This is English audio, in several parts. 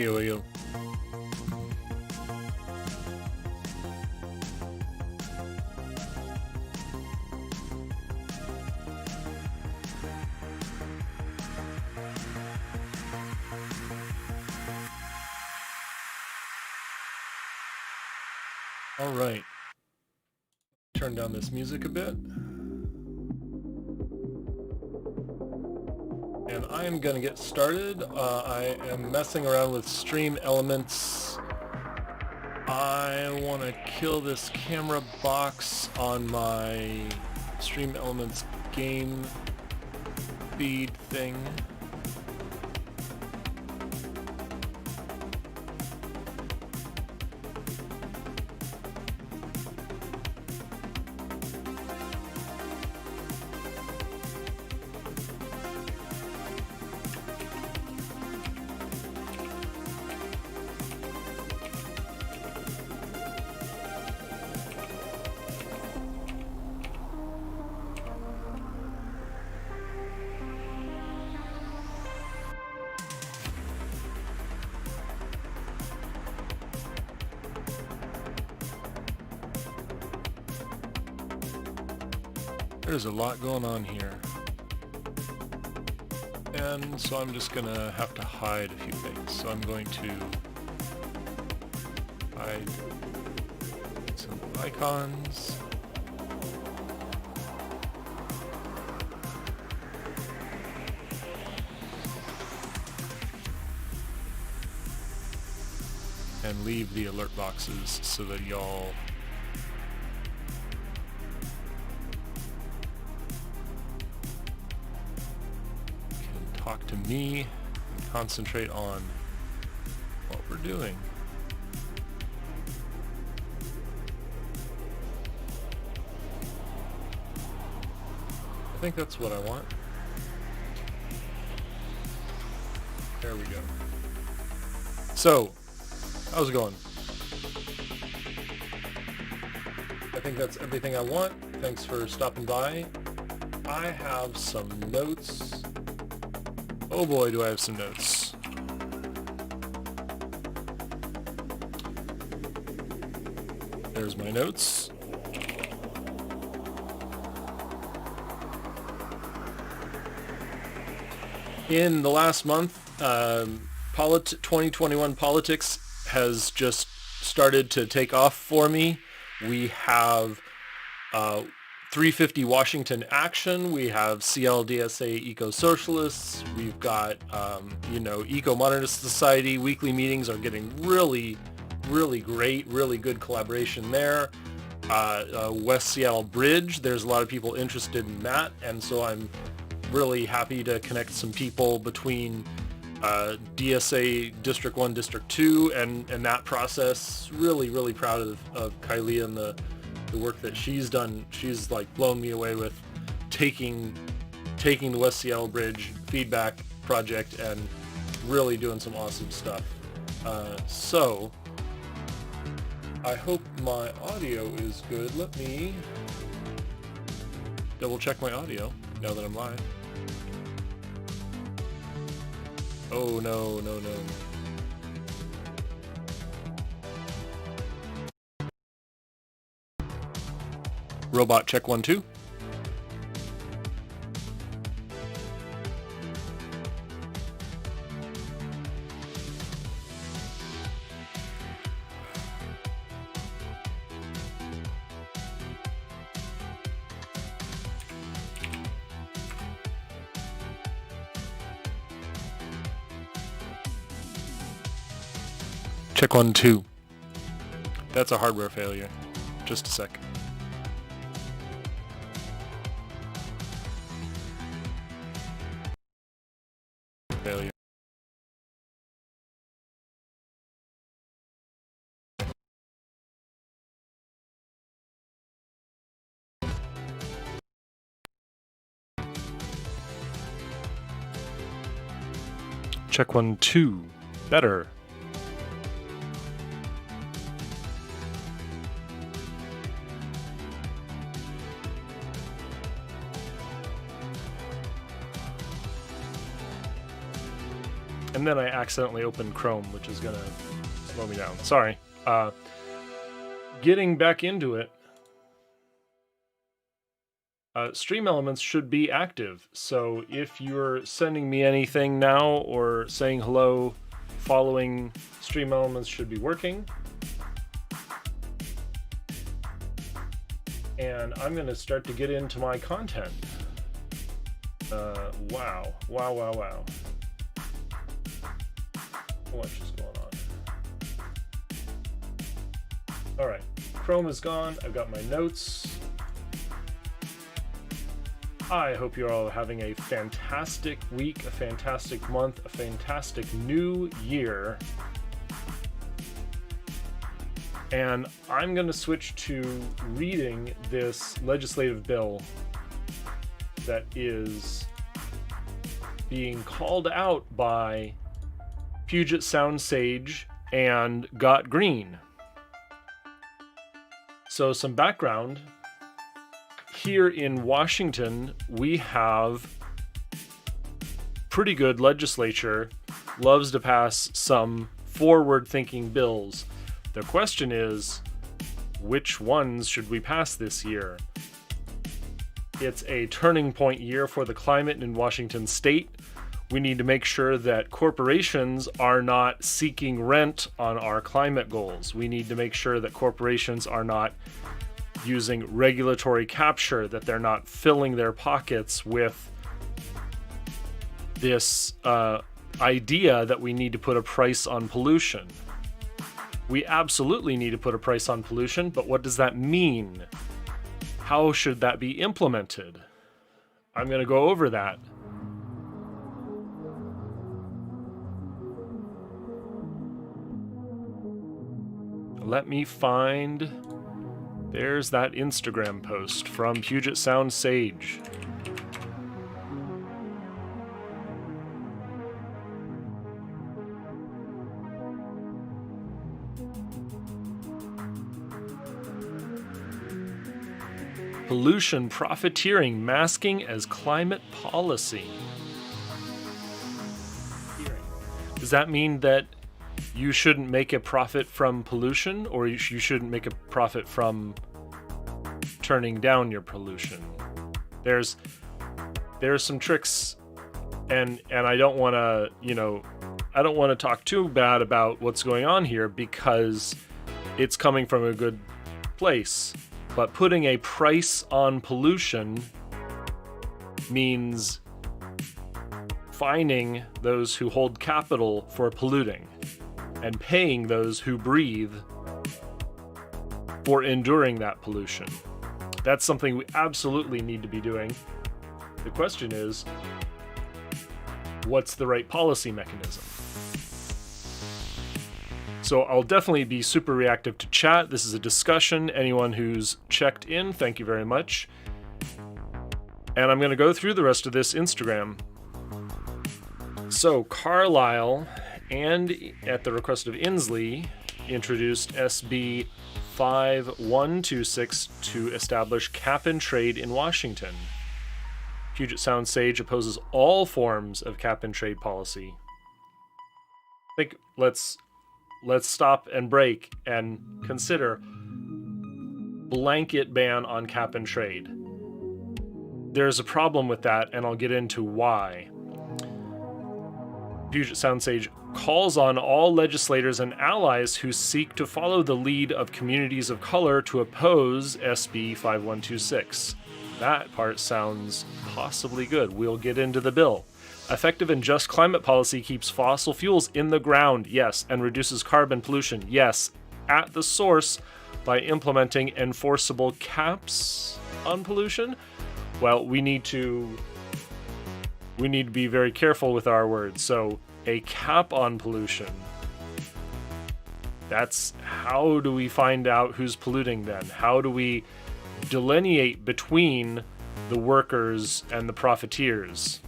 Here we go. All right. Turn down this music a bit. And I am going to get started. I am messing around with Stream Elements. I want to kill this camera box on my Stream Elements game feed thing. There's a lot going on here. And so I'm just gonna have to hide a few things. So I'm going to hide some icons. And leave the alert boxes so that y'all talk to me and concentrate on what we're doing. I think that's what I want. There we go. So, how's it going? I think that's everything I want. Thanks for stopping by. I have some notes. Oh boy, do I have some notes. There's my notes. In the last month, 2021 politics has just started to take off for me. We have 350 Washington Action, we have CLDSA Eco-Socialists, we've got, Eco-Modernist Society. Weekly meetings are getting really great, really good collaboration there. West Seattle Bridge, there's a lot of people interested in that, and so I'm really happy to connect some people between DSA District 1, District 2, and that process. Really proud of Kylie and the work that she's done. She's like blown me away with taking the West Seattle Bridge feedback project and really doing some awesome stuff. So I hope my audio is good. Let me double check my audio now that I'm live. Oh no. Robot check 1 2. Check 1 2. That's a hardware failure. Just a sec. Failure. Check 1 2. Better. And then I accidentally opened Chrome, which is going to slow me down. Sorry. Getting back into it. Stream Elements should be active. So if you're sending me anything now or saying hello, following Stream Elements should be working. And I'm going to start to get into my content. Wow. What's just going on? All right, Chrome is gone. I've got my notes. I hope you're all having a fantastic week, a fantastic month, a fantastic new year. And I'm going to switch to reading this legislative bill that is being called out by Puget Sound Sage and Got Green. So some background. Here in Washington, we have pretty good legislature, loves to pass some forward-thinking bills. The question is, which ones should we pass this year? It's a turning point year for the climate in Washington state. We need to make sure that corporations are not seeking rent on our climate goals. We need to make sure that corporations are not using regulatory capture, that they're not filling their pockets with this idea that we need to put a price on pollution. We absolutely need to put a price on pollution, but what does that mean? How should that be implemented? I'm going to go over that. Let me find... There's that Instagram post from Puget Sound Sage. Pollution profiteering masking as climate policy. Does that mean that you shouldn't make a profit from pollution, or you shouldn't make a profit from turning down your pollution? There's some tricks, and I don't want to, I don't want to talk too bad about what's going on here because it's coming from a good place. But putting a price on pollution means fining those who hold capital for polluting and paying those who breathe for enduring that pollution. That's something we absolutely need to be doing. The question is, what's the right policy mechanism? So I'll definitely be super reactive to chat. This is a discussion. Anyone who's checked in, thank you very much. And I'm going to go through the rest of this Instagram. So Carlisle, and at the request of Inslee, introduced SB 5126 to establish cap and trade in Washington. Puget Sound Sage opposes all forms of cap and trade policy. I think let's stop and break and consider blanket ban on cap and trade. There's a problem with that, and I'll get into why. Puget Sound Sage calls on all legislators and allies who seek to follow the lead of communities of color to oppose SB 5126. That part sounds possibly good. We'll get into the bill. Effective and just climate policy keeps fossil fuels in the ground, yes, and reduces carbon pollution, yes, at the source by implementing enforceable caps on pollution. Well, we need to be very careful with our words. So a cap on pollution. That's how do we find out who's polluting then? How do we delineate between the workers and the profiteers?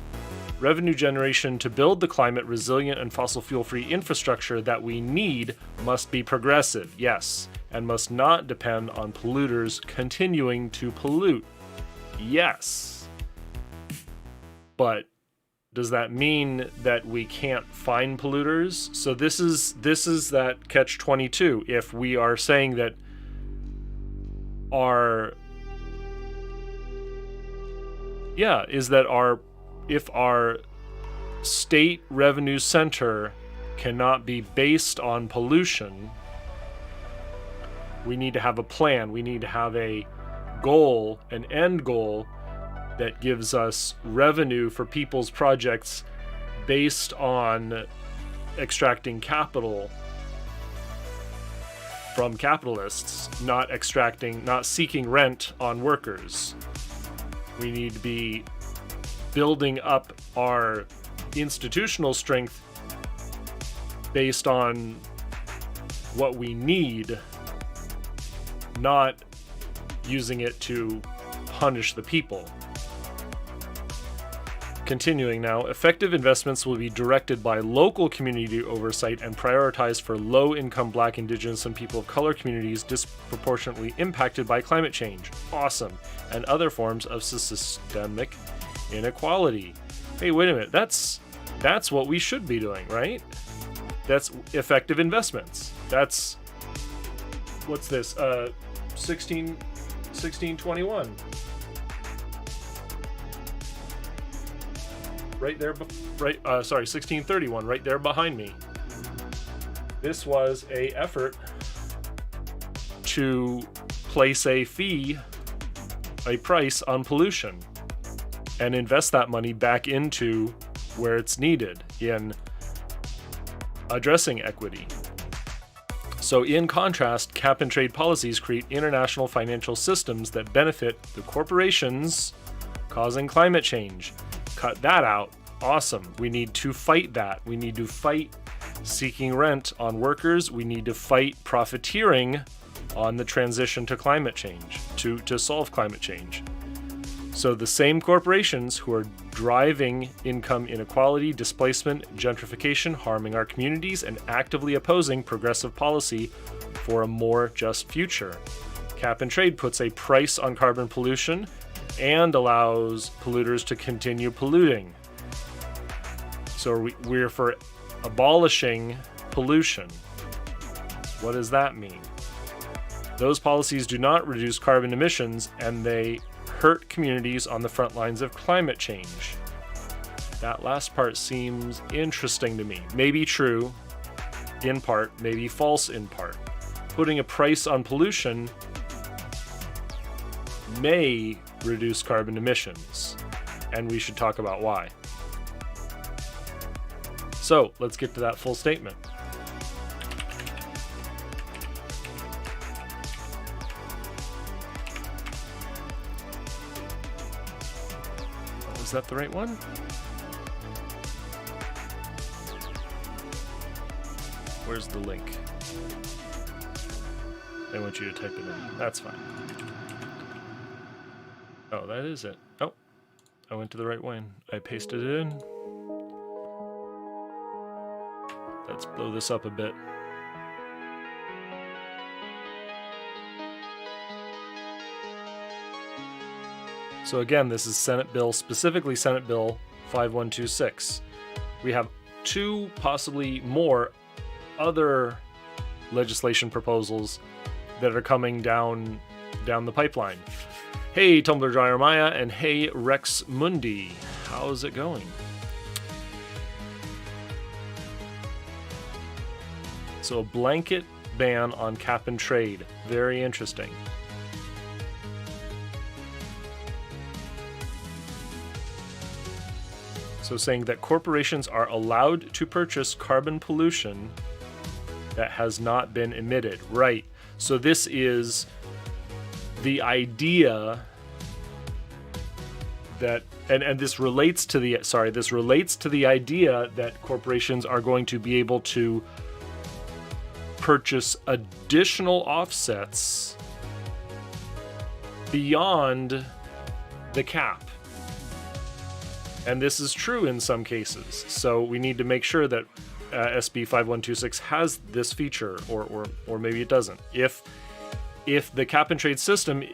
Revenue generation to build the climate resilient and fossil fuel-free infrastructure that we need must be progressive, yes, and must not depend on polluters continuing to pollute. Yes. But does that mean that we can't find polluters? So this is that catch-22. If we are saying that if our state revenue center cannot be based on pollution, we need to have a plan. We need to have a goal, an end goal that gives us revenue for people's projects based on extracting capital from capitalists, not seeking rent on workers. We need to be building up our institutional strength based on what we need, not using it to punish the people. Continuing now, effective investments will be directed by local community oversight and prioritized for low-income Black, Indigenous, and people of color communities disproportionately impacted by climate change. Awesome. And other forms of systemic inequality. Hey, wait a minute. That's what we should be doing, right? That's effective investments. That's, what's this? 1621. Right there, 1631, right there behind me. This was a effort to place a price on pollution and invest that money back into where it's needed in addressing equity. So in contrast, cap and trade policies create international financial systems that benefit the corporations causing climate change. Cut that out. Awesome. We need to fight that. We need to fight seeking rent on workers. We need to fight profiteering on the transition to climate change, to solve climate change. So the same corporations who are driving income inequality, displacement, gentrification, harming our communities, and actively opposing progressive policy for a more just future. Cap and trade puts a price on carbon pollution and allows polluters to continue polluting. So we're for abolishing pollution. What does that mean? Those policies do not reduce carbon emissions, and they hurt communities on the front lines of climate change. That last part seems interesting to me. Maybe true in part, maybe false in part. Putting a price on pollution may reduce carbon emissions, and we should talk about why. So let's get to that full statement. Is that the right one? Where's the link? They want you to type it in. That's fine. Oh, that is it. Oh, I went to the right one. I pasted it in. Let's blow this up a bit. So again, this is Senate Bill, specifically Senate Bill 5126. We have two, possibly more, other legislation proposals that are coming down the pipeline. Hey, Tumblr Dryer Maya, and hey, Rex Mundi. How's it going? So a blanket ban on cap and trade. Very interesting. So saying that corporations are allowed to purchase carbon pollution that has not been emitted. Right. So this is the idea that, and this relates to the idea that corporations are going to be able to purchase additional offsets beyond the cap. And this is true in some cases. So we need to make sure that SB 5126 has this feature, or maybe it doesn't. If the cap and trade system,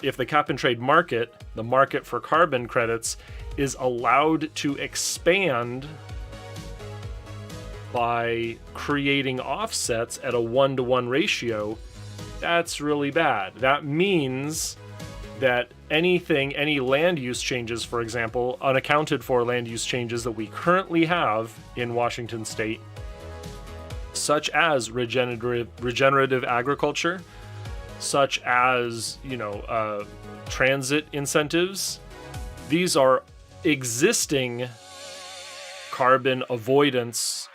if the cap and trade market, the market for carbon credits, is allowed to expand by creating offsets at a 1-to-1 ratio, that's really bad. That means that any land use changes, for example, unaccounted for land use changes that we currently have in Washington state, such as regenerative agriculture, such as, transit incentives, these are existing carbon avoidance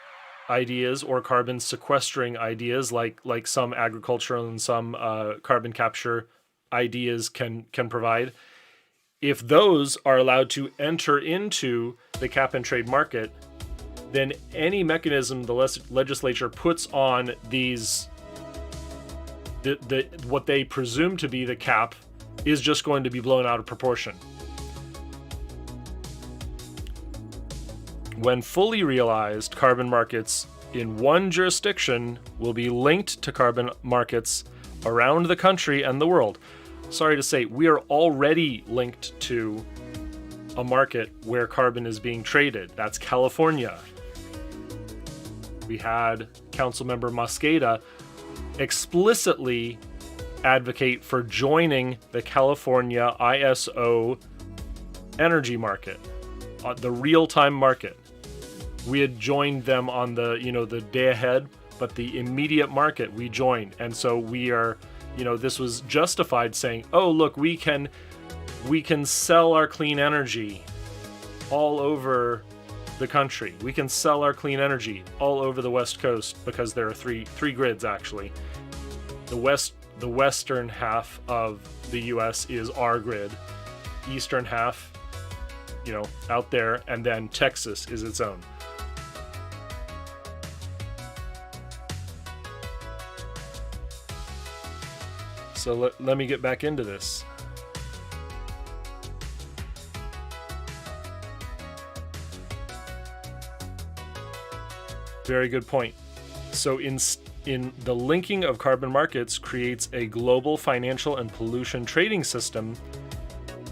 ideas or carbon sequestering ideas, like some agricultural and some carbon capture ideas can provide. If those are allowed to enter into the cap and trade market, then any mechanism the legislature puts on these, what they presume to be the cap, is just going to be blown out of proportion. When fully realized, carbon markets in one jurisdiction will be linked to carbon markets around the country and the world. Sorry to say, we are already linked to a market where carbon is being traded. That's California. We had Councilmember Mosqueda explicitly advocate for joining the California ISO energy market, the real-time market. We had joined them on the day ahead, but the immediate market we joined. And so we are, this was justified, saying, oh, look, we can sell our clean energy all over the country. We can sell our clean energy all over the West Coast, because there are three grids, actually. The western half of the US is our grid, eastern half, out there, and then Texas is its own. So let me get back into this. Very good point. So in the linking of carbon markets creates a global financial and pollution trading system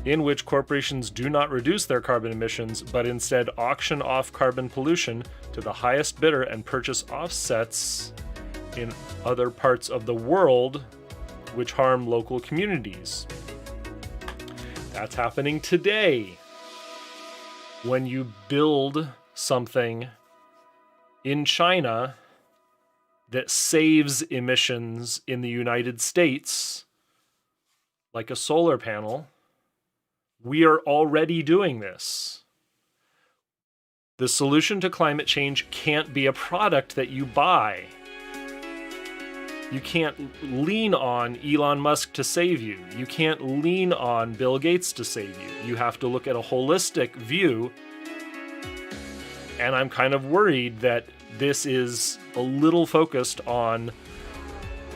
in which corporations do not reduce their carbon emissions, but instead auction off carbon pollution to the highest bidder and purchase offsets in other parts of the world which harm local communities. That's happening today. When you build something in China that saves emissions in the United States, like a solar panel, we are already doing this. The solution to climate change can't be a product that you buy. You can't lean on Elon Musk to save you. You can't lean on Bill Gates to save you. You have to look at a holistic view. And I'm kind of worried that this is a little focused on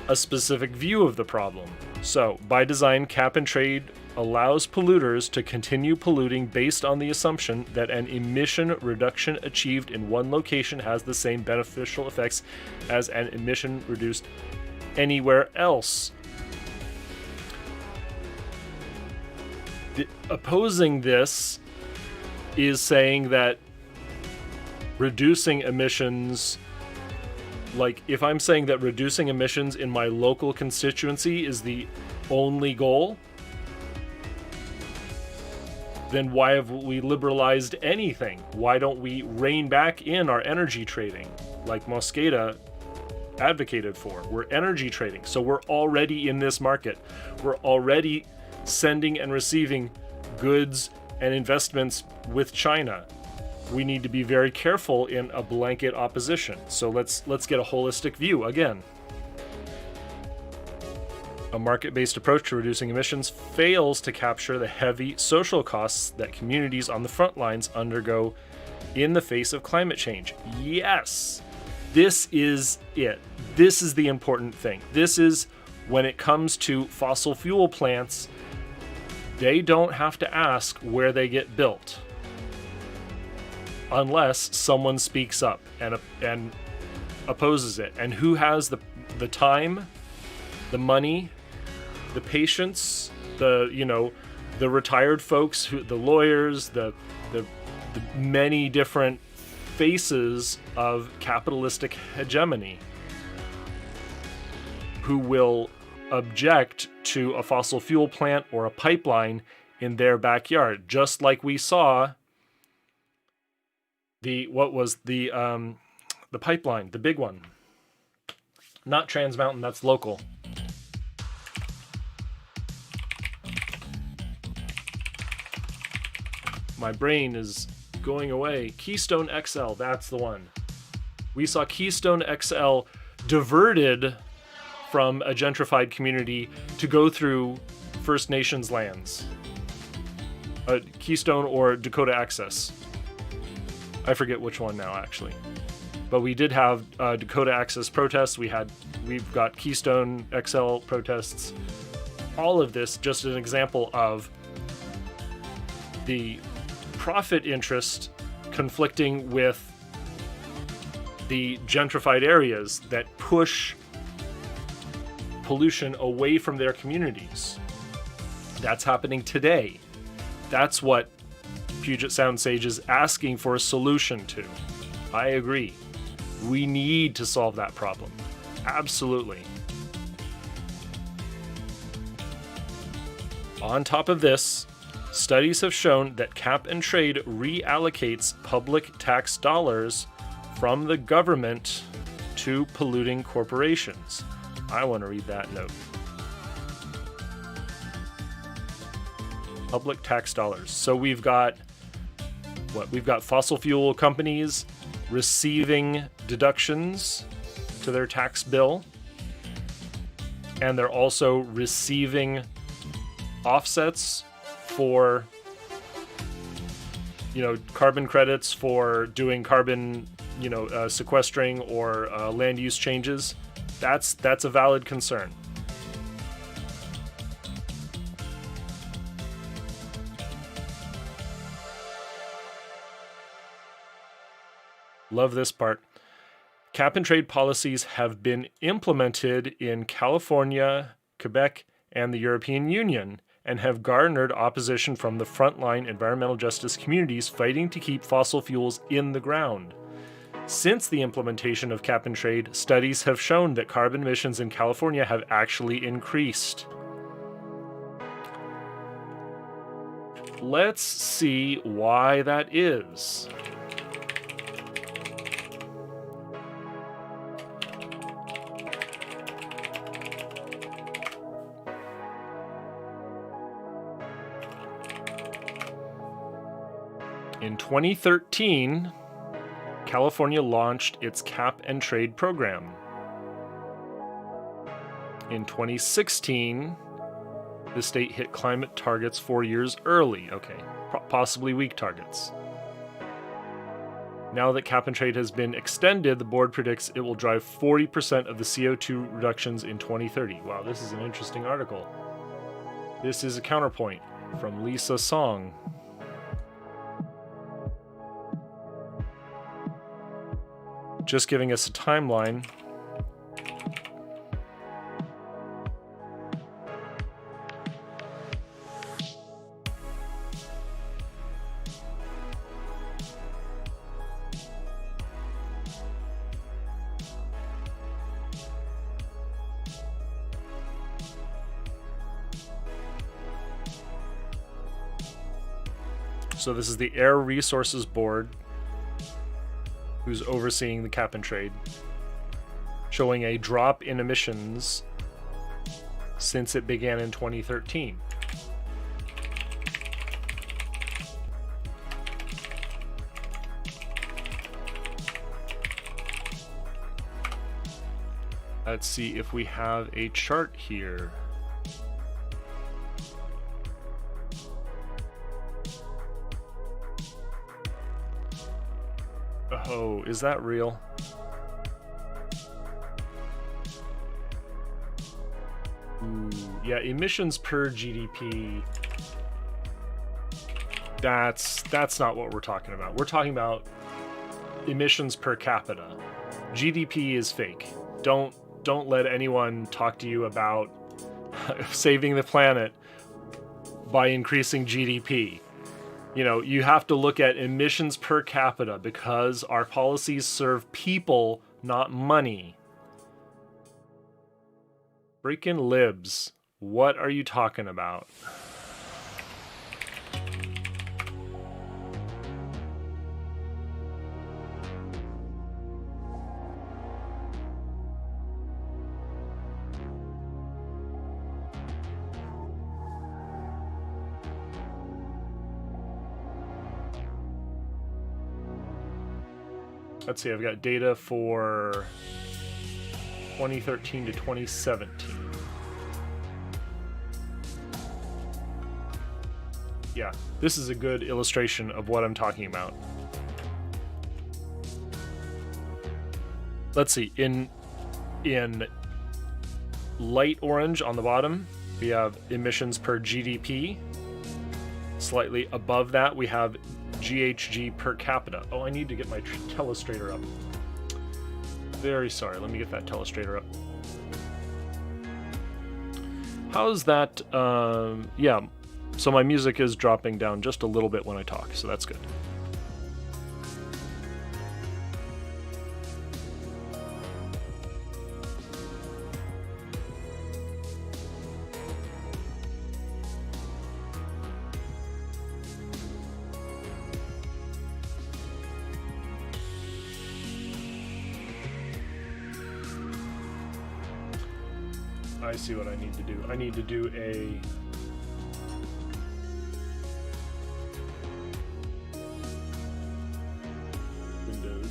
a specific view of the problem. So, by design, cap and trade allows polluters to continue polluting based on the assumption that an emission reduction achieved in one location has the same beneficial effects as an emission reduced anywhere else. Opposing this is saying that reducing emissions, like if I'm saying that reducing emissions in my local constituency is the only goal, then why have we liberalized anything? Why don't we rein back in our energy trading, like Mosqueda advocated for? We're energy trading, so we're already in this market. We're already sending and receiving goods and investments with China. We need to be very careful in a blanket opposition. So let's get a holistic view again. A market-based approach to reducing emissions fails to capture the heavy social costs that communities on the front lines undergo in the face of climate change. Yes, this is it. This is the important thing. This is when it comes to fossil fuel plants, they don't have to ask where they get built unless someone speaks up and opposes it. And who has the time, the money, the patience, the the retired folks, the lawyers, the many different faces of capitalistic hegemony who will object to a fossil fuel plant or a pipeline in their backyard, just like we saw the pipeline, the big one, not Trans Mountain, that's local. My brain is going away. Keystone XL, that's the one. We saw Keystone XL diverted from a gentrified community to go through First Nations lands. Keystone or Dakota Access. I forget which one now, actually. But we did have Dakota Access protests. We've got Keystone XL protests. All of this just an example of the profit interest conflicting with the gentrified areas that push pollution away from their communities. That's happening today. That's what Puget Sound Sage is asking for a solution to. I agree. We need to solve that problem. Absolutely. On top of this, studies have shown that cap and trade reallocates public tax dollars from the government to polluting corporations. I want to read that note. Public tax dollars. So we've got fossil fuel companies receiving deductions to their tax bill, and they're also receiving offsets for, carbon credits for doing carbon, sequestering or land use changes. That's a valid concern. Love this part. Cap and trade policies have been implemented in California, Quebec, and the European Union, and have garnered opposition from the frontline environmental justice communities fighting to keep fossil fuels in the ground. Since the implementation of cap and trade, studies have shown that carbon emissions in California have actually increased. Let's see why that is. In 2013, California launched its cap and trade program. In 2016, the state hit climate targets 4 years early. Okay, possibly weak targets. Now that cap and trade has been extended, the board predicts it will drive 40% of the CO2 reductions in 2030. Wow, this is an interesting article. This is a counterpoint from Lisa Song. Just giving us a timeline. So this is the Air Resources Board, who's overseeing the cap and trade, showing a drop in emissions since it began in 2013. Let's see if we have a chart here. Oh, is that real? Ooh, yeah, emissions per GDP. That's not what we're talking about. We're talking about emissions per capita. GDP is fake. Don't let anyone talk to you about saving the planet by increasing GDP. You know, you have to look at emissions per capita because our policies serve people, not money. Freaking libs. What are you talking about? Let's see, I've got data for 2013 to 2017. Yeah, this is a good illustration of what I'm talking about. Let's see, in light orange on the bottom, we have emissions per GDP. Slightly above that, we have GHG per capita. Oh, I need to get my telestrator up. Very sorry, let me get that telestrator up. How's that? Yeah, so my music is dropping down just a little bit when I talk, so that's good. I see what I need to do. I need to do a windowed.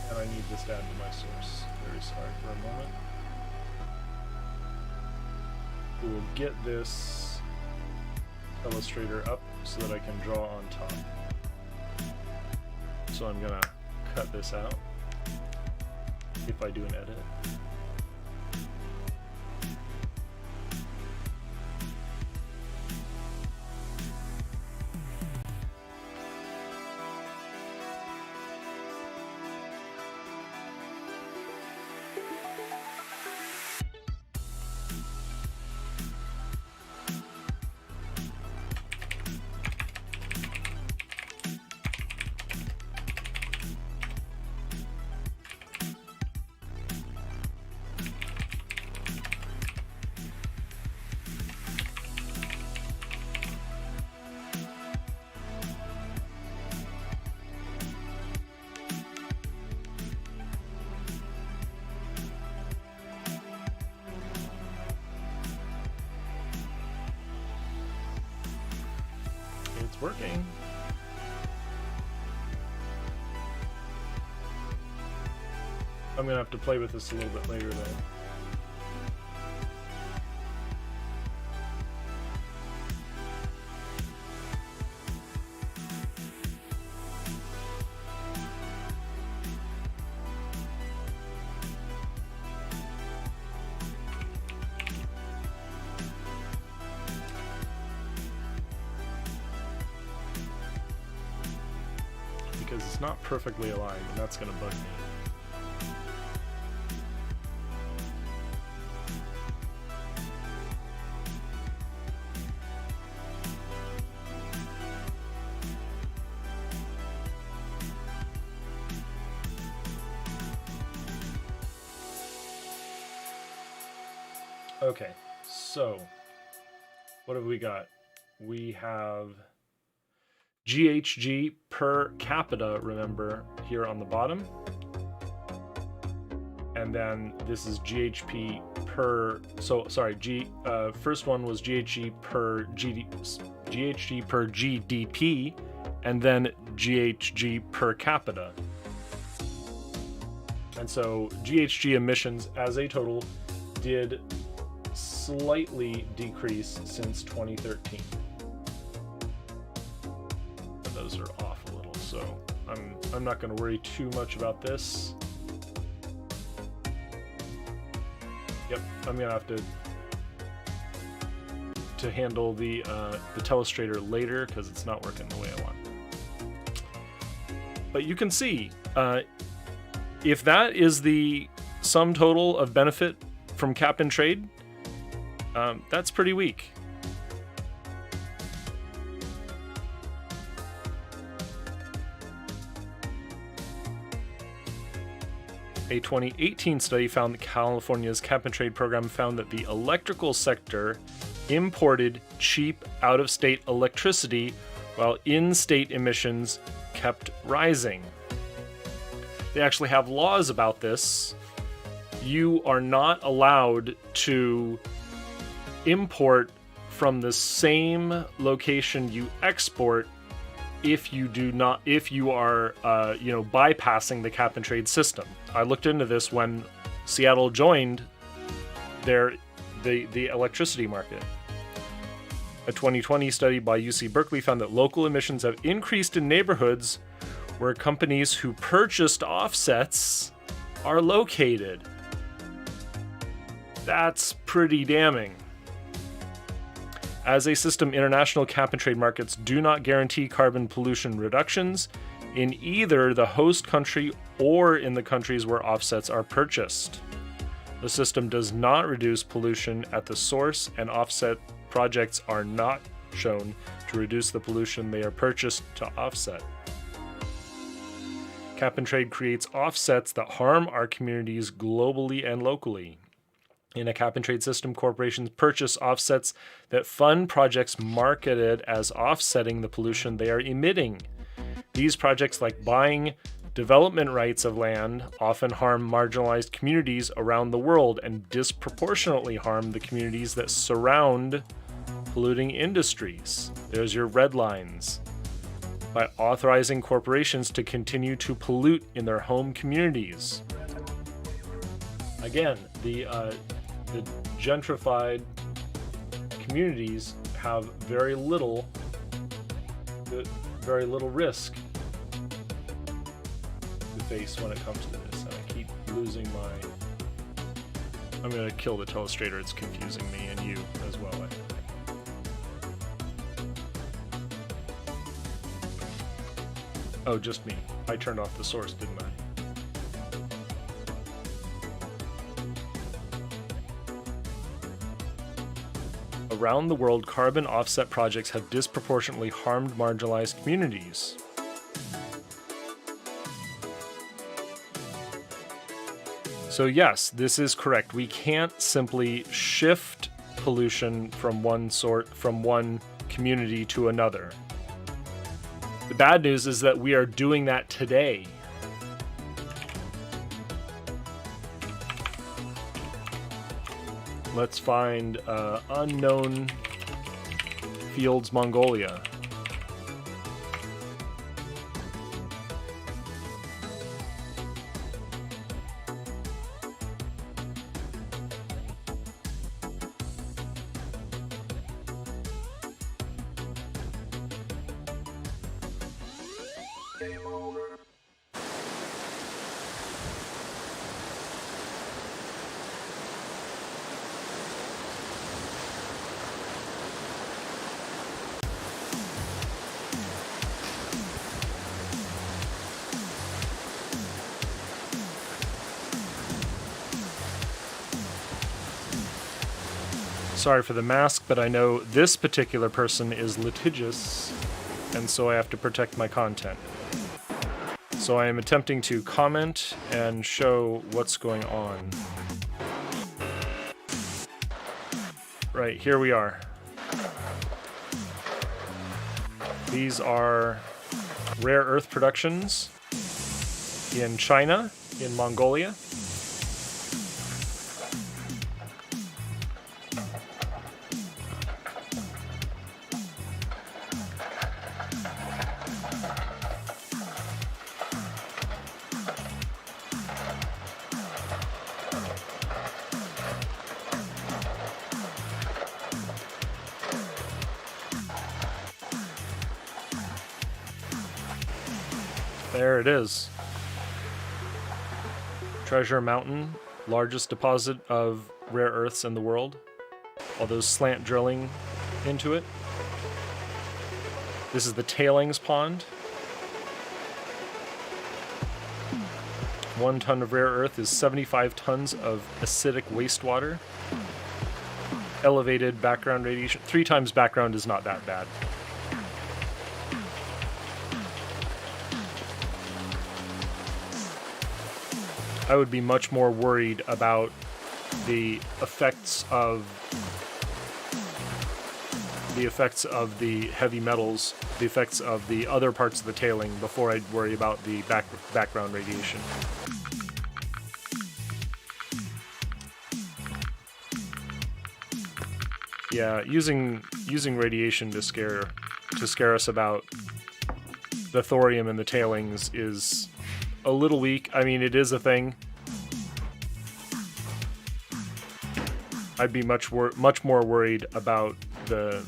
And I need this to add to my source. Very sorry for a moment. We will get this illustrator up so that I can draw on top. So I'm gonna cut this out if I do an edit. It's working. I'm gonna have to play with this a little bit later though. Because it's not perfectly aligned, and that's going to bug me. Okay, so what have we got? We have GHG per capita, remember, here on the bottom. And then this is GHP per, first one was GHG per GDP, and then GHG per capita. And so GHG emissions as a total did slightly decreased since 2013. And those are off a little, so I'm not going to worry too much about this. Yep, I'm going to have to handle the telestrator later because it's not working the way I want. But you can see, if that is the sum total of benefit from cap and trade, that's pretty weak. A 2018 study found that California's cap and trade program found that the electrical sector imported cheap out-of-state electricity while in-state emissions kept rising. They actually have laws about this. You are not allowed to import from the same location you export if you are bypassing the cap and trade system. I looked into this when Seattle joined the electricity market. A 2020 study by UC Berkeley found that local emissions have increased in neighborhoods where companies who purchased offsets are located. That's pretty damning. As a system, international cap and trade markets do not guarantee carbon pollution reductions in either the host country or in the countries where offsets are purchased. The system does not reduce pollution at the source, and offset projects are not shown to reduce the pollution they are purchased to offset. Cap and trade creates offsets that harm our communities globally and locally. In a cap and trade system, corporations purchase offsets that fund projects marketed as offsetting the pollution they are emitting. These projects, like buying development rights of land, often harm marginalized communities around the world and disproportionately harm the communities that surround polluting industries. There's your red lines. By authorizing corporations to continue to pollute in their home communities. Again, the gentrified communities have very little risk to face when it comes to this. And I keep losing my... I'm going to kill the telestrator. It's confusing me and you as well, I think. Oh, just me. I turned off the source, didn't I? Around the world, carbon offset projects have disproportionately harmed marginalized communities. So yes, this is correct. We can't simply shift pollution from one community to another. The bad news is that we are doing that today. Let's find unknown fields, Mongolia. Sorry for the mask, but I know this particular person is litigious, and so I have to protect my content. So I am attempting to comment and show what's going on. Right, here we are. These are rare earth productions in China, in Mongolia. There it is. Treasure Mountain, largest deposit of rare earths in the world. All those slant drilling into it. This is the tailings pond. 1 ton of rare earth is 75 tons of acidic wastewater. Elevated background radiation. 3 times background is not that bad. I would be much more worried about the effects of the heavy metals, the effects of the other parts of the tailing before I'd worry about the background radiation. Yeah, using radiation to scare us about the thorium in the tailings is a little weak. I mean, it is a thing. I'd be much more worried about the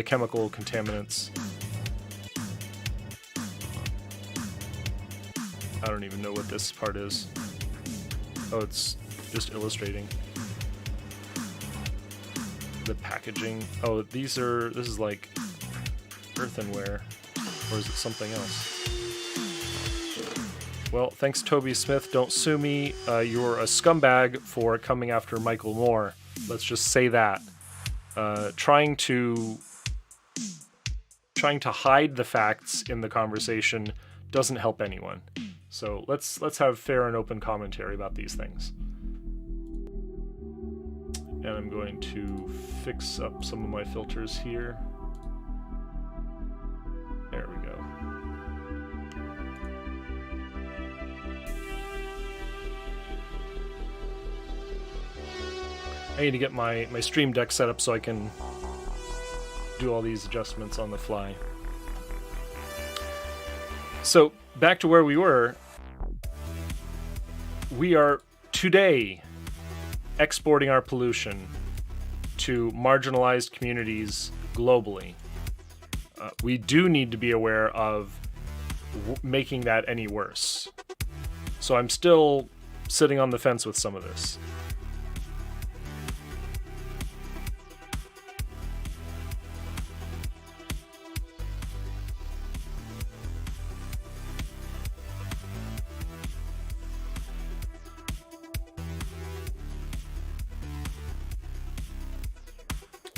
chemical contaminants. I don't even know what this part is. Oh, it's just illustrating the packaging. Oh, this is like earthenware, or is it something else? Well, thanks, Toby Smith. Don't sue me. You're a scumbag for coming after Michael Moore. Let's just say that. Trying to hide the facts in the conversation doesn't help anyone. So let's have fair and open commentary about these things. And I'm going to fix up some of my filters here. There we go. I need to get my Stream Deck set up so I can do all these adjustments on the fly. So, back to where we were. We are today exporting our pollution to marginalized communities globally. We do need to be aware of making that any worse. So I'm still sitting on the fence with some of this.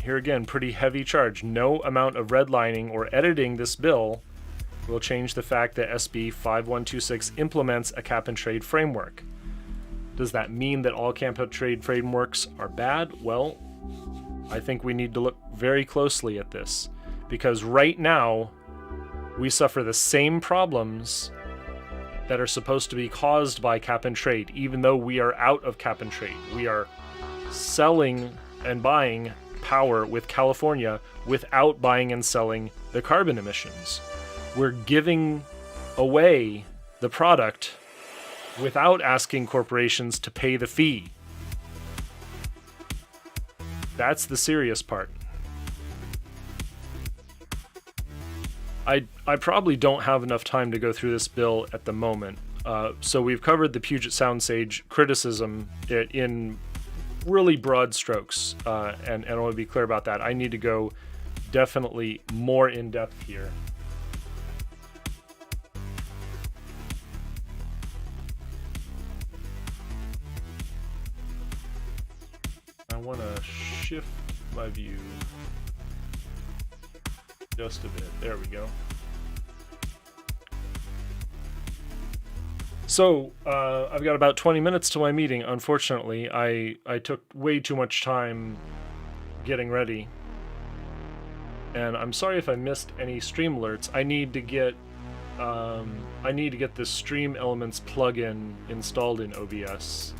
Here again, pretty heavy charge. No amount of redlining or editing this bill will change the fact that SB 5126 implements a cap-and-trade framework. Does that mean that all cap-and-trade frameworks are bad? Well, I think we need to look very closely at this, because right now we suffer the same problems that are supposed to be caused by cap-and-trade, even though we are out of cap-and-trade. We are selling and buying power with California without buying and selling the carbon emissions. We're giving away the product without asking corporations to pay the fee. That's the serious part. I probably don't have enough time to go through this bill at the moment. So we've covered the Puget Sound Sage criticism in really broad strokes, and I want to be clear about that. I need to go definitely more in depth here. I want to shift my view just a bit. There we go. So, I've got about 20 minutes to my meeting. Unfortunately, I took way too much time getting ready. And I'm sorry if I missed any stream alerts. I need to get this Stream Elements plugin installed in OBS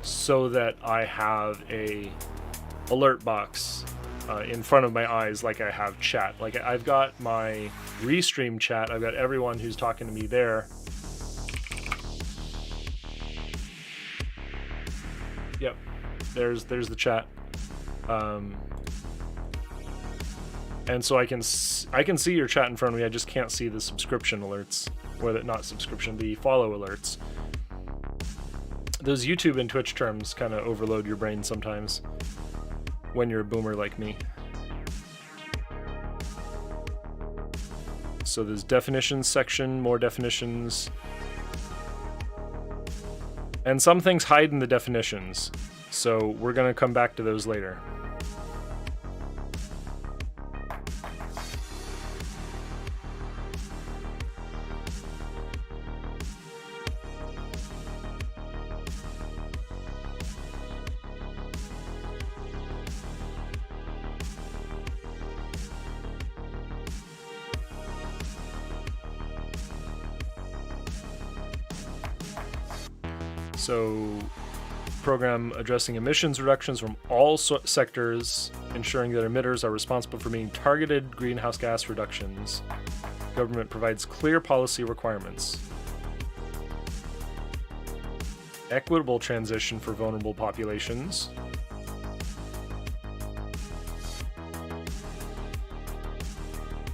so that I have a alert box in front of my eyes, like I have chat. Like I've got my Restream chat. I've got everyone who's talking to me there. Yep, there's the chat. And so I can see your chat in front of me. I just can't see the subscription alerts, or the follow alerts. Those YouTube and Twitch terms kind of overload your brain sometimes when you're a boomer like me. So there's definitions section, more definitions. And some things hide in the definitions, so we're going to come back to those later. So, program addressing emissions reductions from all sectors, ensuring that emitters are responsible for meeting targeted greenhouse gas reductions. Government provides clear policy requirements. Equitable transition for vulnerable populations.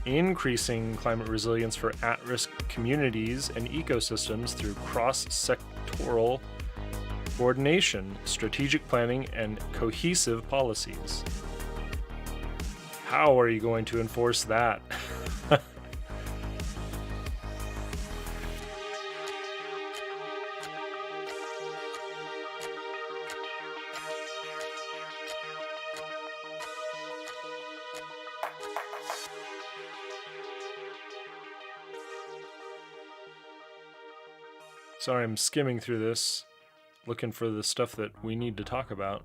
Increasing climate resilience for at-risk communities and ecosystems through cross-sectoral coordination, strategic planning, and cohesive policies. How are you going to enforce that? Sorry, I'm skimming through this, looking for the stuff that we need to talk about.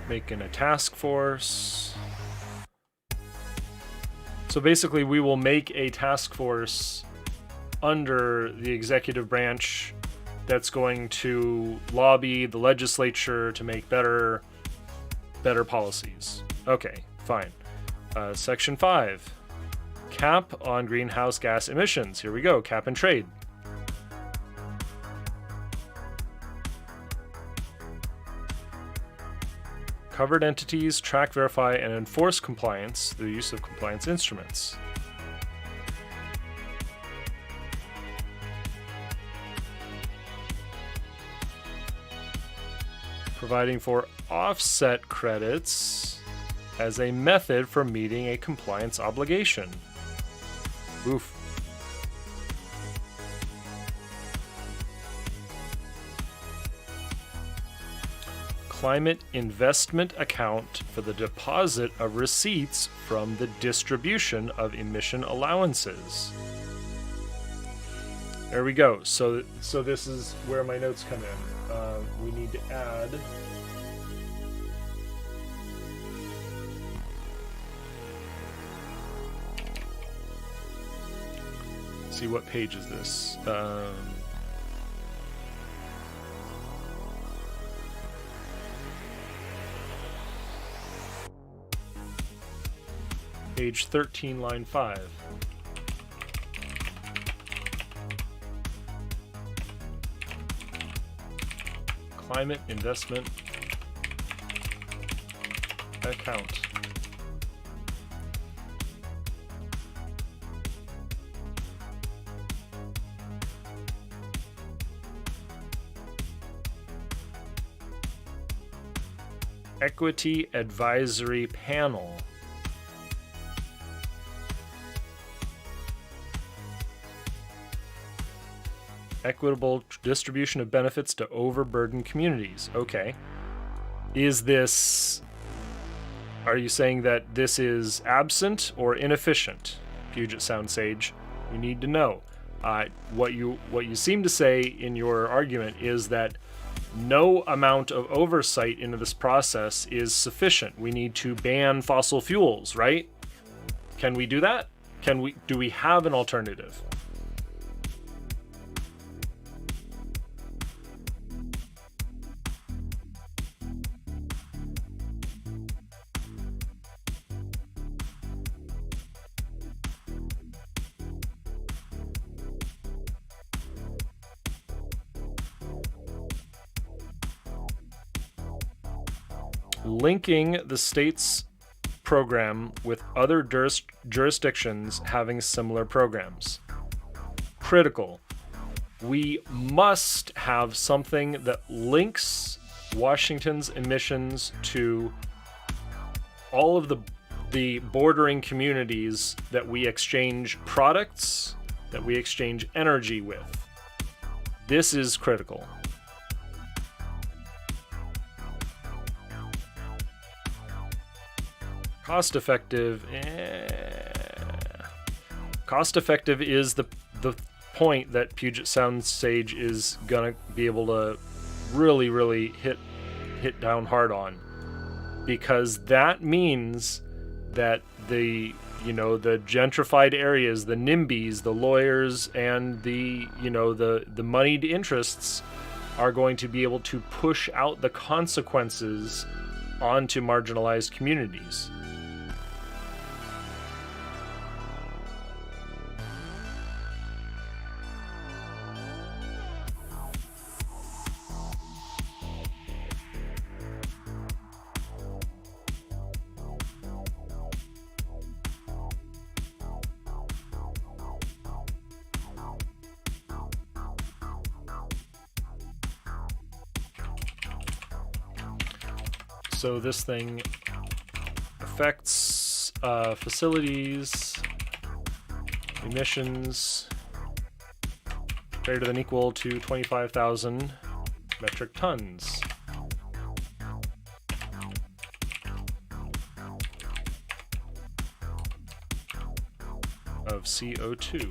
Making a task force. So basically, we will make a task force under the executive branch that's going to lobby the legislature to make better policies. Okay, fine. Section 5. Cap on greenhouse gas emissions. Here we go. Cap and trade. Covered entities track, verify, and enforce compliance through the use of compliance instruments. Providing for offset credits as a method for meeting a compliance obligation. Oof. Climate investment account for the deposit of receipts from the distribution of emission allowances. There we go. So this is where my notes come in. We need to add see what page is this. Page 13, line 5. Climate investment account. Equity Advisory Panel. Equitable distribution of benefits to overburdened communities. Okay. Are you saying that this is absent or inefficient? Puget Sound Sage, we need to know. What you seem to say in your argument is that no amount of oversight into this process is sufficient. We need to ban fossil fuels, right? Can we do that? Do we have an alternative? linking the state's program with other jurisdictions having similar programs. Critical. We must have something that links Washington's emissions to all of the bordering communities that we exchange products, that we exchange energy with. This is critical. Cost effective. Cost effective is the point that Puget Sound Sage is gonna be able to really hit down hard on, because that means that the gentrified areas, the NIMBYs, the lawyers, and the moneyed interests are going to be able to push out the consequences onto marginalized communities. So this thing affects facilities, emissions greater than equal to 25,000 metric tons. Of CO2.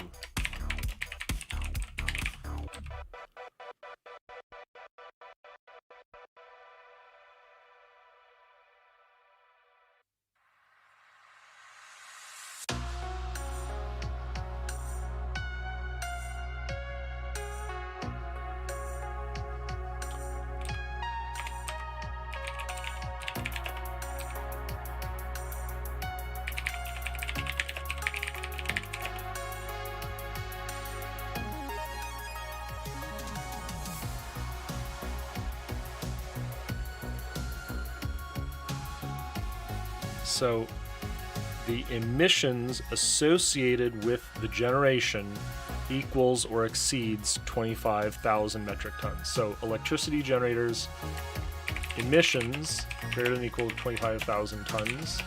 So the emissions associated with the generation equals or exceeds 25,000 metric tons. So electricity generators emissions greater than equal to 25,000 tons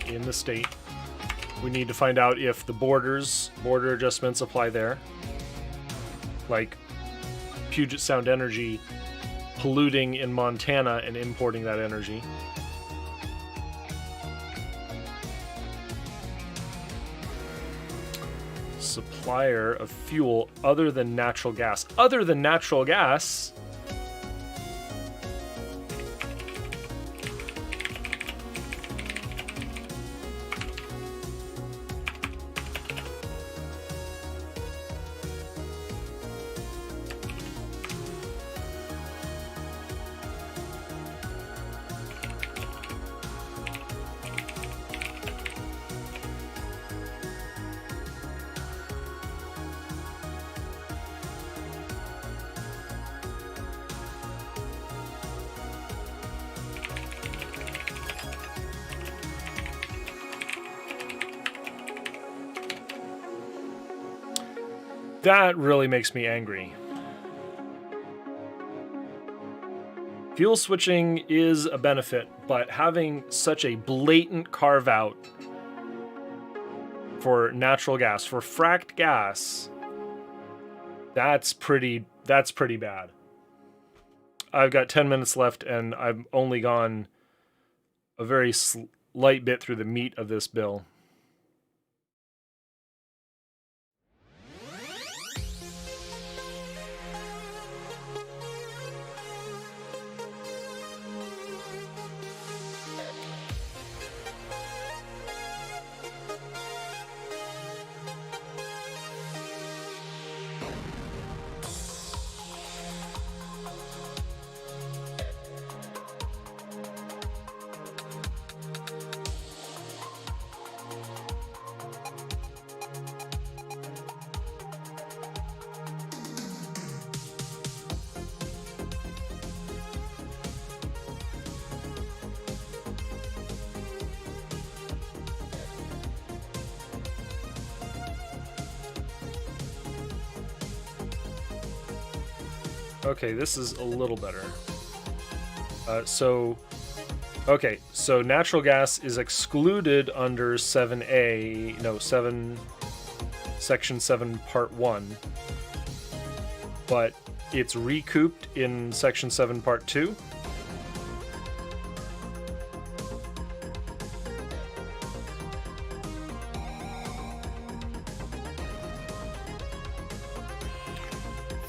in the state. We need to find out if the border adjustments apply there, like Puget Sound Energy polluting in Montana and importing that energy. Supplier of fuel other than natural gas. Other than natural gas? That really makes me angry. Fuel switching is a benefit, but having such a blatant carve out for natural gas, for fracked gas, that's pretty bad. I've got 10 minutes left and I've only gone a very slight bit through the meat of this bill. Okay, this is a little better. Okay, so natural gas is excluded under 7A, no, 7, Section 7, Part 1, but it's recouped in Section 7, Part 2.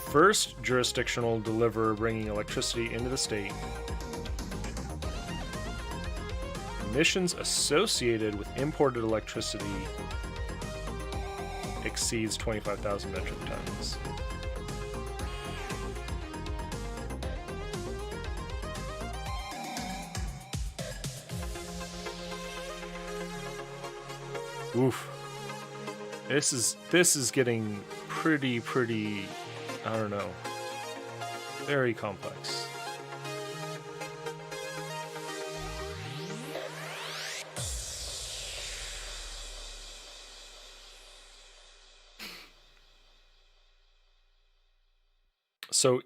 First jurisdictional deliverer bringing electricity into the state. Emissions associated with imported electricity exceeds 25,000 metric tons. Oof. This is getting pretty, I don't know, very complex. So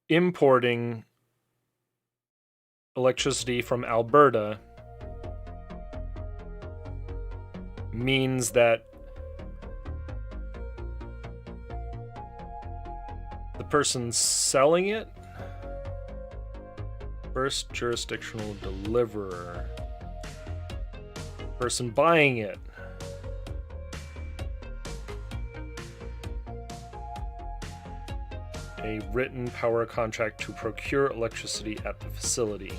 importing electricity from Alberta means that the person selling it, first jurisdictional deliverer, person buying it, a written power contract to procure electricity at the facility.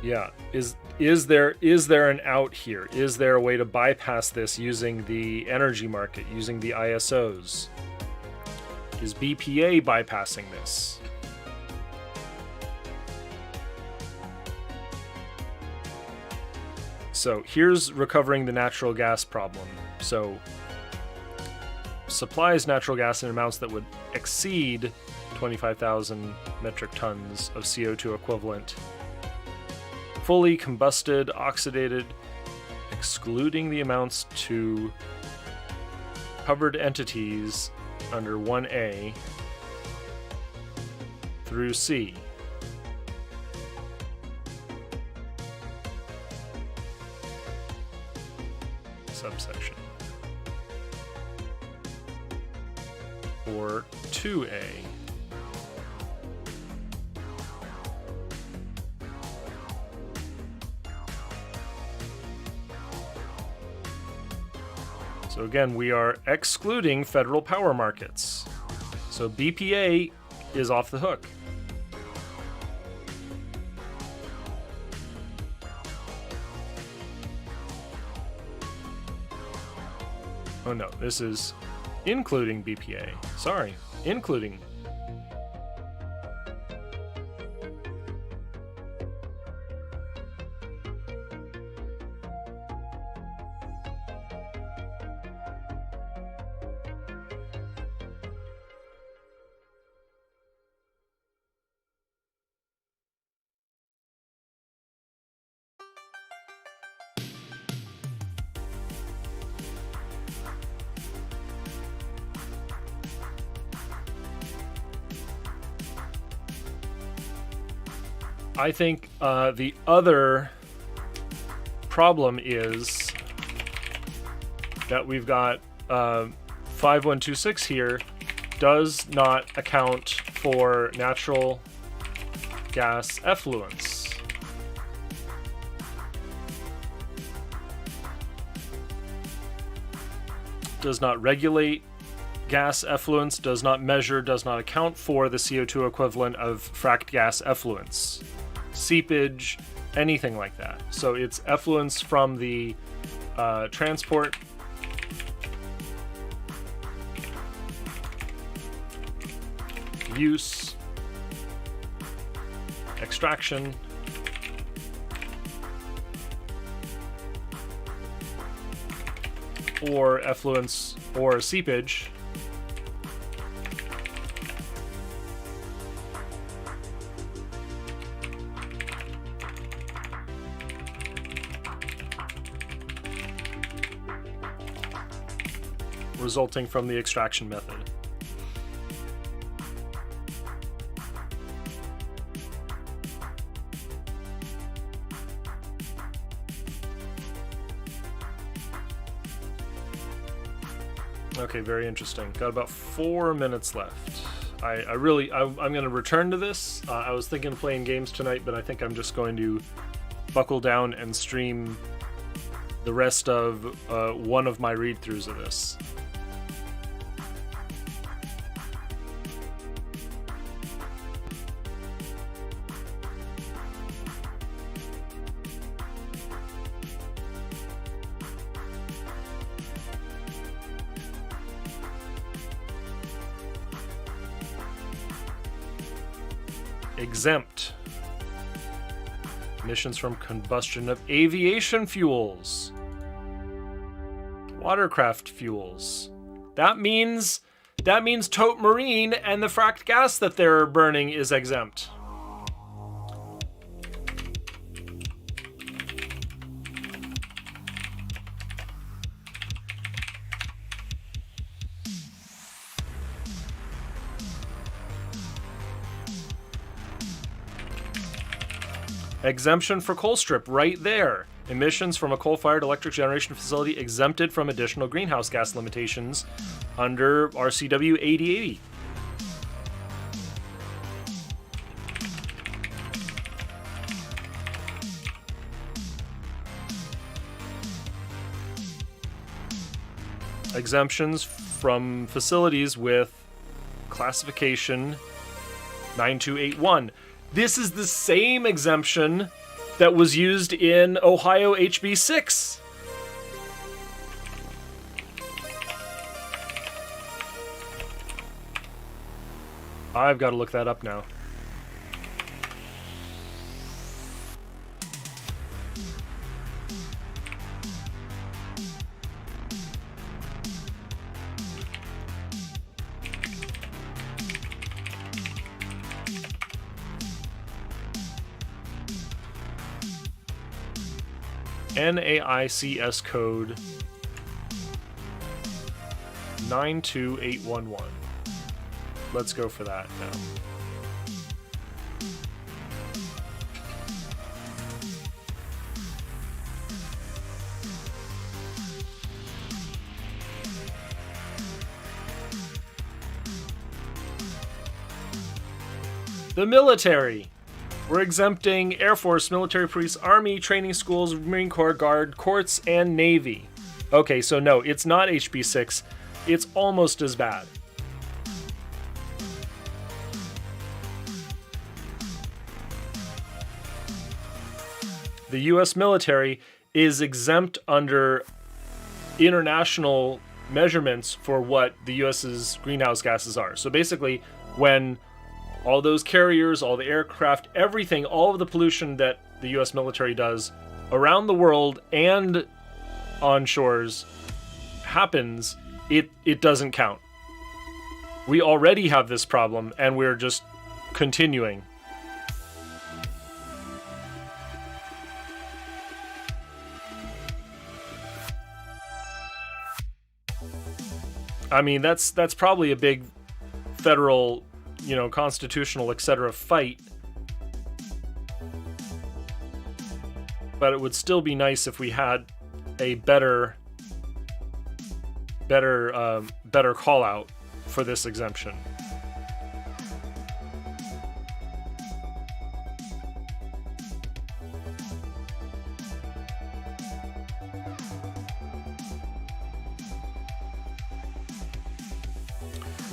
Yeah, is there an out here? Is there a way to bypass this using the energy market, using the ISOs? Is BPA bypassing this? So here's recovering the natural gas problem. So supplies natural gas in amounts that would exceed 25,000 metric tons of CO2 equivalent, fully combusted, oxidated, excluding the amounts to covered entities under 1A through C. Subsection. Or 2A. So again, we are excluding federal power markets. So BPA is off the hook. Oh no, this is including BPA. Sorry, including. I think the other problem is that we've got 5126 here does not account for natural gas effluents. Does not regulate gas effluents, does not measure, does not account for the CO2 equivalent of fracked gas effluents. Seepage, anything like that. So it's effluents from the transport, use, extraction, or effluents or seepage resulting from the extraction method. Okay, very interesting. Got about 4 minutes left. I'm going to return to this. I was thinking of playing games tonight, but I think I'm just going to buckle down and stream the rest of one of my read-throughs of this. Exempt. Emissions from combustion of aviation fuels. Watercraft fuels. That means Tote Marine and the fracked gas that they're burning is exempt. Exemption for coal strip, right there. Emissions from a coal-fired electric generation facility exempted from additional greenhouse gas limitations under RCW 8080. Exemptions from facilities with classification 9281. This is the same exemption that was used in Ohio HB 6. I've got to look that up now. NAICS code 92811. Let's go for that now. The military. We're exempting Air Force, military, police, Army, training schools, Marine Corps, Guard, courts, and Navy. Okay, so no, it's not HB 6. It's almost as bad. The U.S. military is exempt under international measurements for what the U.S.'s greenhouse gases are. So basically, when all those carriers, all the aircraft, everything, all of the pollution that the U.S. military does around the world and on shores happens, it doesn't count. We already have this problem, and we're just continuing. I mean, that's probably a big federal, constitutional, etc. fight. But it would still be nice if we had a better call out for this exemption.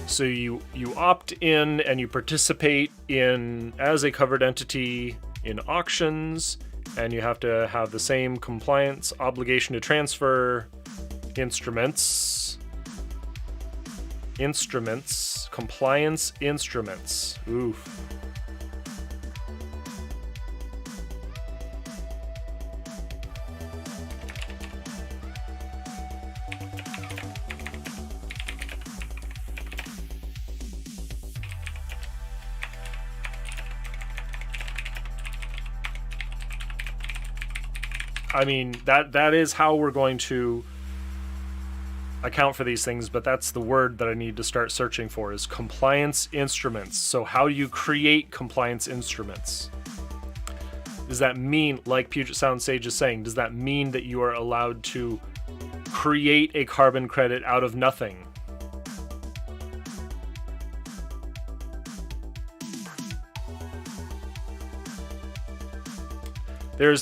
So you opt in and you participate in as a covered entity in auctions, and you have to have the same compliance obligation to transfer instruments, compliance instruments. Oof. I mean, that is how we're going to account for these things, but that's the word that I need to start searching for, is compliance instruments. So how do you create compliance instruments? Does that mean, like Puget Sound Sage is saying, does that mean that you are allowed to create a carbon credit out of nothing?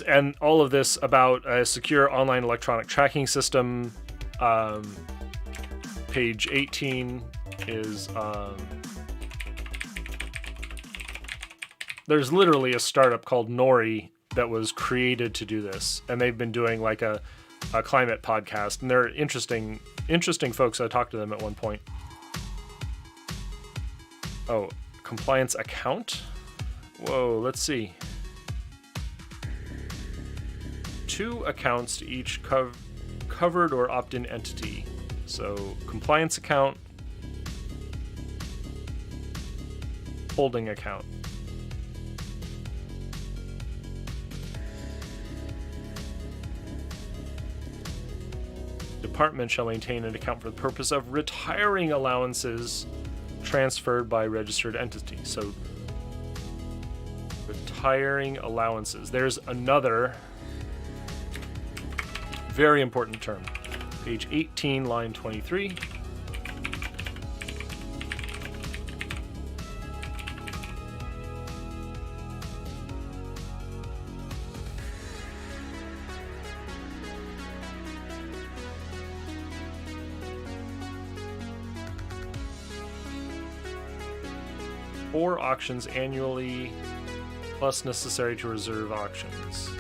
And all of this about a secure online electronic tracking system. Page 18 is, there's literally a startup called Nori that was created to do this, and they've been doing like a climate podcast, and they're interesting folks. I talked to them at one point. Oh, compliance account? Whoa, let's see. 2 accounts to each covered or opt-in entity. So compliance account, holding account. Department shall maintain an account for the purpose of retiring allowances transferred by registered entity. So retiring allowances. There's another very important term. Page 18, line 23. Four auctions annually, plus necessary to reserve auctions.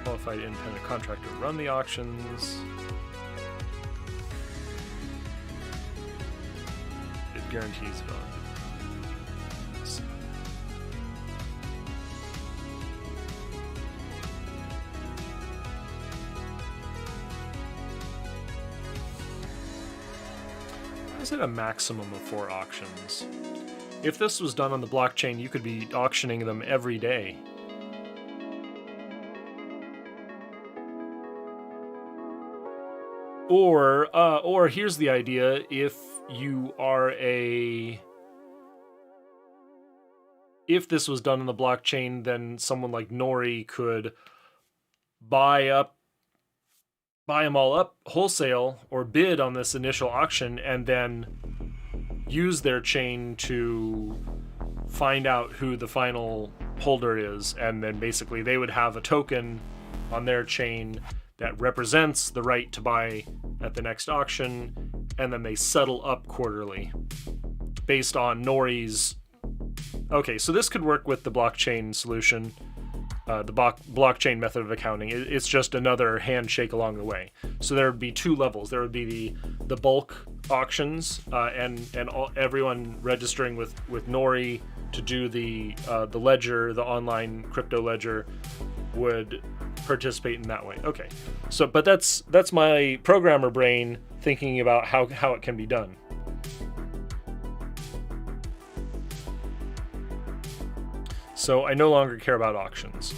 Qualified independent contractor run the auctions. It guarantees value. Why is it a maximum of 4 auctions? If this was done on the blockchain, you could be auctioning them every day. Or here's the idea: if this was done on the blockchain, then someone like Nori could buy them all up wholesale or bid on this initial auction, and then use their chain to find out who the final holder is, and then basically they would have a token on their chain that represents the right to buy at the next auction, and then they settle up quarterly based on Nori's. Okay, so this could work with the blockchain solution, the blockchain method of accounting. It's just another handshake along the way. So there would be 2 levels. There would be the bulk auctions, and everyone registering with Nori to do the ledger, the online crypto ledger, would participate in that way. Okay, so but that's my programmer brain thinking about how it can be done. So I no longer care about auctions.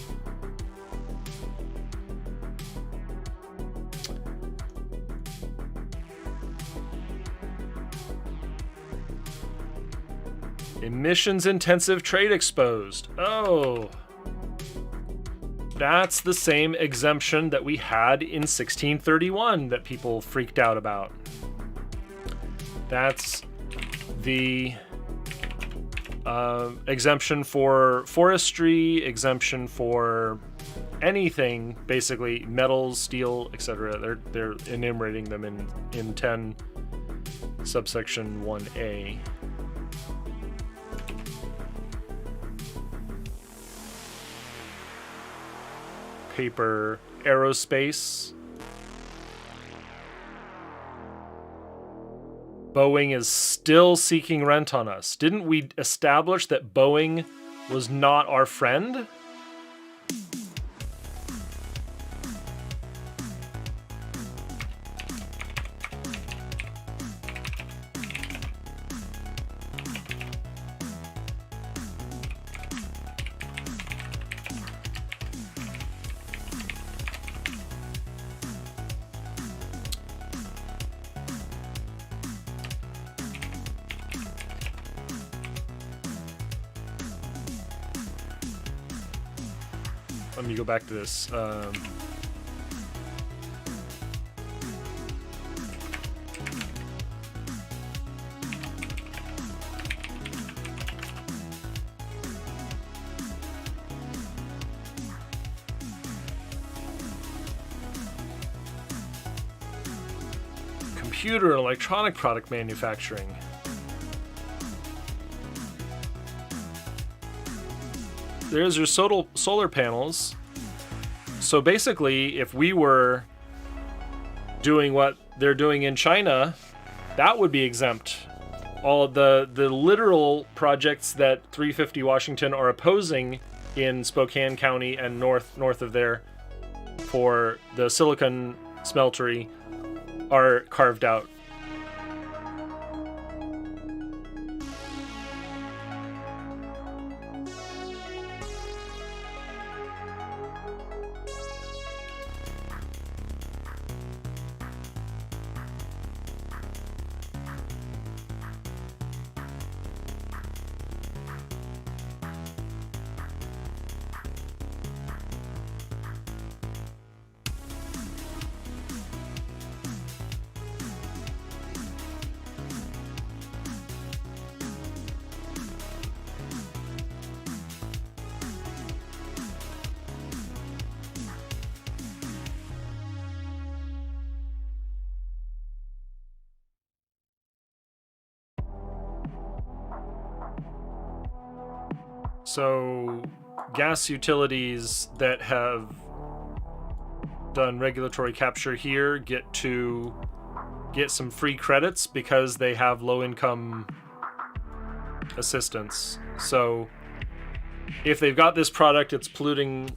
Emissions intensive trade exposed. Oh, that's the same exemption that we had in 1631 that people freaked out about. That's the exemption for forestry, exemption for anything, basically metals, steel, etc. They're enumerating them in 10 subsection 1A. Paper, aerospace. Boeing is still seeking rent on us. Didn't we establish that Boeing was not our friend? let me go back to this. Computer and electronic product manufacturing. There's your solar panels. So basically, if we were doing what they're doing in China, that would be exempt. All of the literal projects that 350 Washington are opposing in Spokane County and north of there for the silicon smeltery are carved out. So, gas utilities that have done regulatory capture here get some free credits because they have low-income assistance. So, if they've got this product, it's polluting,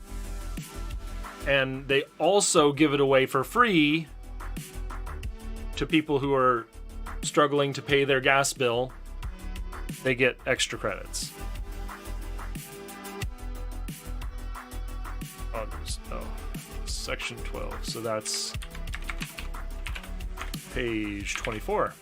and they also give it away for free to people who are struggling to pay their gas bill, they get extra credits. Section 12. So that's page 24.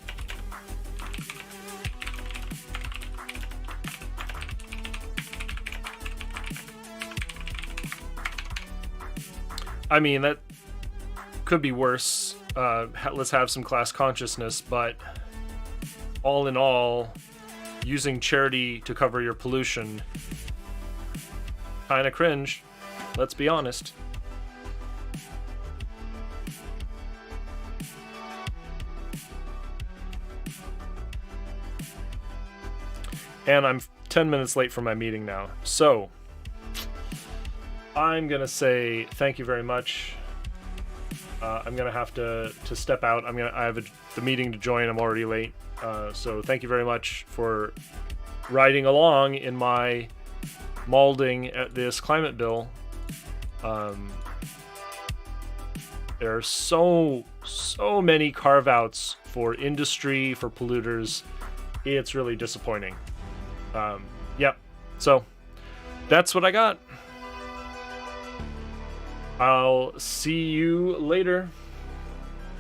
I mean, that could be worse. Let's have some class consciousness, but all in all, using charity to cover your pollution, kinda cringe. Let's be honest. And I'm 10 minutes late for my meeting now. So, I'm going to say thank you very much. I'm going to have to step out. I have the meeting to join. I'm already late. So thank you very much for riding along in my mauling at this climate bill. There are so many carve-outs for industry, for polluters. It's really disappointing. Yep. So that's what I got. I'll see you later.